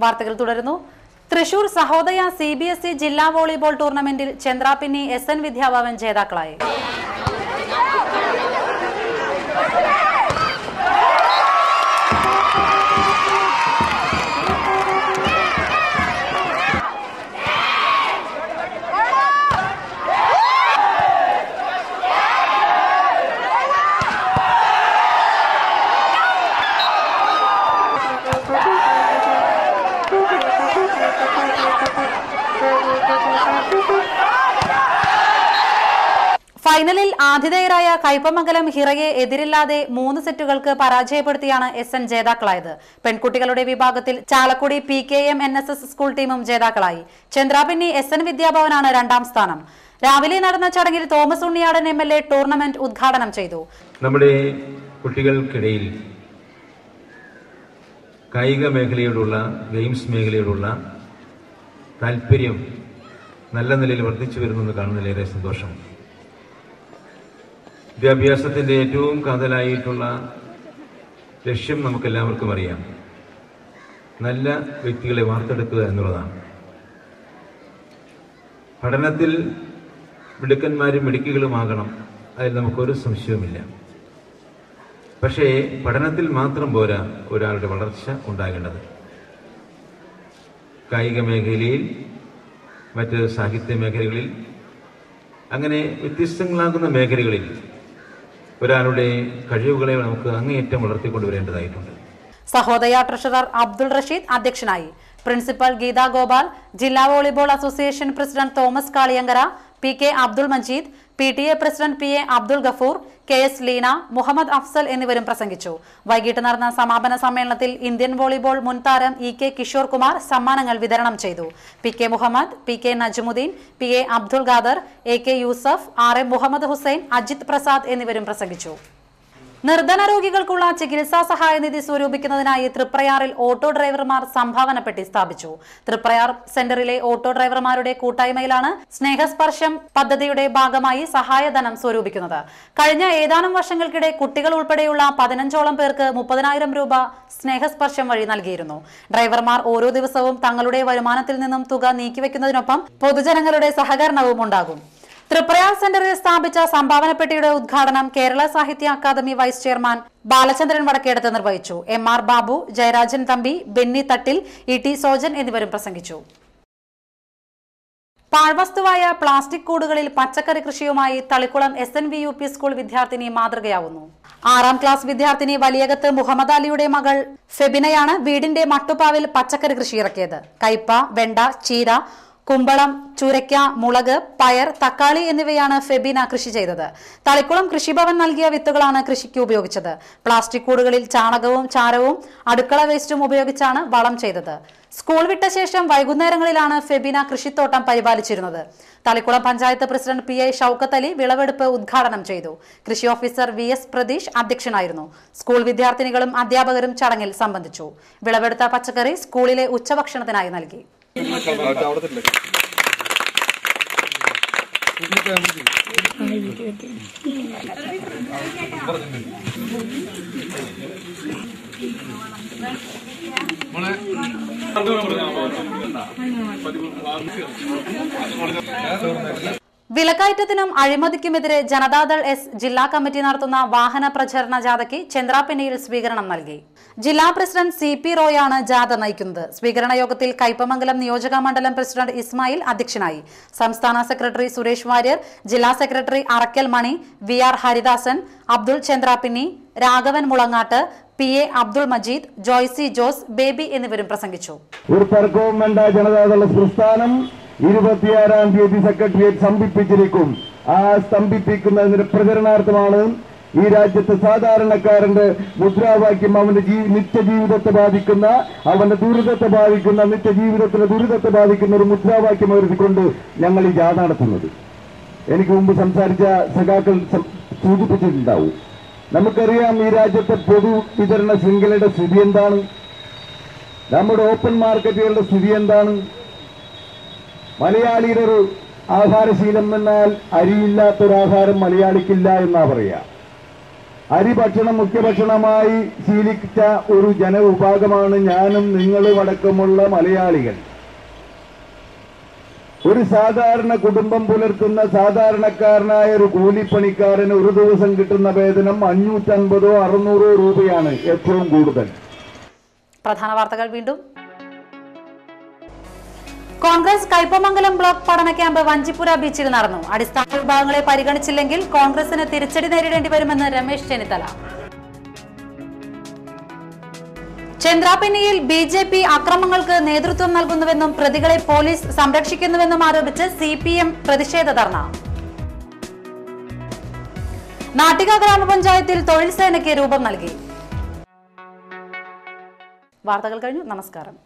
വാർത്തകൾ തുടരുന്നു. തൃശൂർ സഹോദയ CBSE ജില്ലാ വോളിബോൾ ടൂർണമെന്റിൽ ചന്ദ്രാപിന്നി SN വിദ്യാഭവൻ ജേതാക്കളായി. ഫൈനലിൽ ആതിഥേയരായ കയ്പമംഗലം ഹിറയെ എതിരില്ലാതെ 3 സെറ്റുകൾക്ക് പരാജയപ്പെടുത്തിയാണ് SN ജേതാക്കളായത്. പെൺകുട്ടികളുടെ വിഭാഗത്തിൽ ചാലക്കുടി PKM NSS സ്കൂൾ ടീമും ജേതാക്കളായി. ചന്ദ്രാപിന്നി SN വിദ്യാഭവനാണ് 2ാം സ്ഥാനം. രാവിലെ നടന്ന ചടങ്ങിൽ തോമസ് ഉണ്ണിയാടൻ MLA ടൂർണമെന്റ് ഉദ്ഘാടനം ചെയ്തു. നമ്മുടെ കുട്ടികൾക്കിടയിൽ കായിക മേഖലയോടുള്ള ഗെയിംസ് മേഖലയോടുള്ള താല്പര്യം നല്ല നിലയിൽ വർദ്ധിച്ചു വരുന്നെന്ന് കാണുന്നതിലേറെ സന്തോഷം. വിദ്യാഭ്യാസത്തിന്റെ ഏറ്റവും കാതലായിട്ടുള്ള ലക്ഷ്യം നമുക്കെല്ലാവർക്കും അറിയാം. നല്ല വ്യക്തികളെ വാർത്തെടുക്കുക എന്നുള്ളതാണ്. പഠനത്തിൽ മിടുക്കന്മാരും മിടുക്കികളുമാകണം, അതിൽ നമുക്കൊരു സംശയവുമില്ല. പക്ഷേ പഠനത്തിൽ മാത്രം പോരാ ഒരാളുടെ വളർച്ച ഉണ്ടാകേണ്ടത്. കായിക മേഖലയിൽ, മറ്റ് സാഹിത്യ മേഖലകളിൽ, അങ്ങനെ വ്യത്യസ്തങ്ങളാകുന്ന മേഖലകളിൽ ഒരാളുടെ കഴിവുകളെ നമുക്ക് അങ്ങേയറ്റം വളർത്തിക്കൊണ്ടുവരേണ്ടതായിട്ടുണ്ട്. സഹോദയ ട്രഷറർ അബ്ദുൾ റഷീദ് അധ്യക്ഷനായി. പ്രിൻസിപ്പൽ ഗീതാ ഗോപാൽ, ജില്ലാ volleyball association president Thomas Kaliyankara, PK Abdul Majeed, PTA president PA Abdul Gafoor, KS Leena, Muhammad Afsal എന്നിവരും പ്രസംഗിച്ചു. വൈകിട്ട് നടന്ന സമാപന സമ്മേളനത്തിൽ ഇന്ത്യൻ വോളിബോൾ മുൻ താരം EK കിഷോർ കുമാർ സമ്മാനങ്ങൾ വിതരണം ചെയ്തു. PK Muhammad, PK Najmuddin, PA Abdul Khader, AK Yusuf, RM Muhammad Hussain, Ajith Prasad എന്നിവരും പ്രസംഗിച്ചു. നിർധന രോഗികൾക്കുള്ള ചികിത്സാ സഹായനിധി സ്വരൂപിക്കുന്നതിനായി തൃപ്രയാറിൽ ഓട്ടോ ഡ്രൈവർമാർ സംഭാവന പെട്ടി സ്ഥാപിച്ചു. തൃപ്രയാർ സെന്ററിലെ ഓട്ടോ ഡ്രൈവർമാരുടെ കൂട്ടായ്മയിലാണ് സ്നേഹസ്പർശം പദ്ധതിയുടെ ഭാഗമായി സഹായധനം സ്വരൂപിക്കുന്നത്. കഴിഞ്ഞ ഏതാനും വർഷങ്ങൾക്കിടെ കുട്ടികൾ ഉൾപ്പെടെയുള്ള 15ഓളം പേർക്ക് 30,000 രൂപ സ്നേഹസ്പർശം വഴി നൽകിയിരുന്നു. ഡ്രൈവർമാർ ഓരോ ദിവസവും തങ്ങളുടെ വരുമാനത്തിൽ നിന്നും തുക നീക്കിവെക്കുന്നതിനൊപ്പം പൊതുജനങ്ങളുടെ സഹകരണവും ഉണ്ടാകും. തൃപ്രയാർ സെന്ററിൽ സ്ഥാപിച്ച സംഭാവന പെട്ടിയുടെ ഉദ്ഘാടനം കേരള സാഹിത്യ അക്കാദമി വൈസ് ചെയർമാൻ ബാലചന്ദ്രൻ വടക്കേടത്ത് നിർവഹിച്ചു. MR ബാബു, ജയരാജൻ തമ്പി, ബെന്നി തട്ടിൽ, ET സോജൻ എന്നിവരും പ്രസംഗിച്ചു. പാഴ്വസ്തുവായ പ്ലാസ്റ്റിക് കൂടുകളിൽ പച്ചക്കറി കൃഷിയുമായി തളിക്കുളം SNVUP സ്കൂൾ വിദ്യാർത്ഥിനി മാതൃകയാവുന്നു. 6ാം ക്ലാസ് വിദ്യാർത്ഥിനി വലിയകത്ത് മുഹമ്മദ് അലിയുടെ മകൾ ഫെബിനയാണ് വീടിന്റെ മട്ടുപ്പാവിൽ പച്ചക്കറി കൃഷി ഇറക്കിയത്. കയ്പ, വെണ്ട, ചീര, കുമ്പളം, ചുരയ്ക്ക, മുളക്, പയർ, തക്കാളി എന്നിവയാണ് ഫെബിന കൃഷി ചെയ്തത്. തളിക്കുളം കൃഷിഭവൻ നൽകിയ വിത്തുകളാണ് കൃഷിക്ക് ഉപയോഗിച്ചത്. പ്ലാസ്റ്റിക് കൂടുകളിൽ ചാണകവും ചാരവും അടുക്കള വേസ്റ്റും ഉപയോഗിച്ചാണ് വളം ചെയ്തത്. സ്കൂൾ വിട്ട ശേഷം വൈകുന്നേരങ്ങളിലാണ് ഫെബിന കൃഷിത്തോട്ടം പരിപാലിച്ചിരുന്നത്. തളിക്കുളം പഞ്ചായത്ത് പ്രസിഡന്റ് PI ഷൌക്കത്ത് അലി വിളവെടുപ്പ് ഉദ്ഘാടനം ചെയ്തു. കൃഷി ഓഫീസർ VS പ്രതീഷ് അധ്യക്ഷനായിരുന്നു. സ്കൂൾ വിദ്യാർത്ഥിനികളും അധ്യാപകരും ചടങ്ങിൽ സംബന്ധിച്ചു. വിളവെടുത്ത പച്ചക്കറി സ്കൂളിലെ ഉച്ചഭക്ഷണത്തിനായി നൽകി. വിലക്കയറ്റത്തിനും അഴിമതിക്കുമെതിരെ ജനതാദൾ S ജില്ലാ കമ്മിറ്റി നടത്തുന്ന വാഹന പ്രചരണ ജാഥയ്ക്ക് ചന്ദ്രാപിന്നിയിൽ സ്വീകരണം നൽകി. ജില്ലാ പ്രസിഡന്റ് CP റോയാണ് ജാഥ നയിക്കുന്നത്. സ്വീകരണ യോഗത്തിൽ കയ്പമംഗലം നിയോജക മണ്ഡലം പ്രസിഡന്റ് ഇസ്മായിൽ അധ്യക്ഷനായി. സംസ്ഥാന സെക്രട്ടറി സുരേഷ് വാര്യർ, ജില്ലാ secretary Arakkal Mani, VR Haridasan, Abdul Chandrapinni, Raghavan Mulangat, PA Abdul Majeed, Joicy Jose, Baby എന്നിവരും പ്രസംഗിച്ചു. ഒരു തർക്കവും വേണ്ട. ജനതാദള പ്രസ്ഥാനം 26-ാം തീയതി സെക്രട്ടേറിയറ്റ് സ്തംഭിപ്പിച്ചിരിക്കും. ആ സ്തംഭിപ്പിക്കുന്നതിന്റെ പ്രചരണാർത്ഥമാണ് ഈ രാജ്യത്തെ സാധാരണക്കാരന്റെ മുദ്രാവാക്യം അവന്റെ നിത്യജീവിതത്തെ ബാധിക്കുന്ന, അവന്റെ ദുരിതത്തെ ബാധിക്കുന്ന, നിത്യജീവിതത്തിലെ ദുരിതത്തെ ബാധിക്കുന്ന ഒരു മുദ്രാവാക്യം എഴുതിക്കൊണ്ട് ഞങ്ങൾ ഈ ജാഥ നടത്തുന്നത്. എനിക്ക് മുമ്പ് സംസാരിച്ച സഖാക്കൾ സൂചിപ്പിച്ചിട്ടുണ്ടാവും. നമുക്കറിയാം ഈ രാജ്യത്തെ പൊതു വിതരണ ശൃംഖലയുടെ സ്ഥിതി എന്താണ്, നമ്മുടെ ഓപ്പൺ മാർക്കറ്റുകളുടെ സ്ഥിതി എന്താണ്. മലയാളിയുടെ ഒരു ആഹാരശീലം എന്നാൽ അരിയില്ലാത്തൊരാഹാരം മലയാളിക്കില്ല എന്നാ പറയാ. അരി ഭക്ഷണം മുഖ്യഭക്ഷണമായി ശീലിച്ച ഒരു ജനവിഭാഗമാണ് ഞാനും നിങ്ങളും അടക്കമുള്ള മലയാളികൾ. ഒരു സാധാരണ കുടുംബം പുലർത്തുന്ന സാധാരണക്കാരനായ ഒരു കൂലിപ്പണിക്കാരന് ഒരു ദിവസം കിട്ടുന്ന വേതനം 550 600 രൂപയാണ് ഏറ്റവും കൂടുതൽ. പ്രധാന വാർത്തകൾ വീണ്ടും. കോൺഗ്രസ് കയ്പമംഗലം ബ്ലോക്ക് പഠന ക്യാമ്പ് വഞ്ചിപ്പുര ബീച്ചിൽ നടന്നു. അടിസ്ഥാന വിഭാഗങ്ങളെ പരിഗണിച്ചില്ലെങ്കിൽ കോൺഗ്രസിന് തിരിച്ചടി നേരിടേണ്ടി വരുമെന്ന് രമേശ് ചെന്നിത്തല. ചന്ദ്രാപിന്നിയിൽ BJP അക്രമങ്ങൾക്ക് നേതൃത്വം നൽകുന്നുവെന്നും പ്രതികളെ പോലീസ് സംരക്ഷിക്കുന്നുവെന്നും ആരോപിച്ച് CPM പ്രതിഷേധ ധർണ. നാട്ടിക ഗ്രാമപഞ്ചായത്തിൽ തൊഴിൽ സേനയ്ക്ക് രൂപം നൽകി. വാർത്തകൾ കഴിഞ്ഞു. നമസ്കാരം.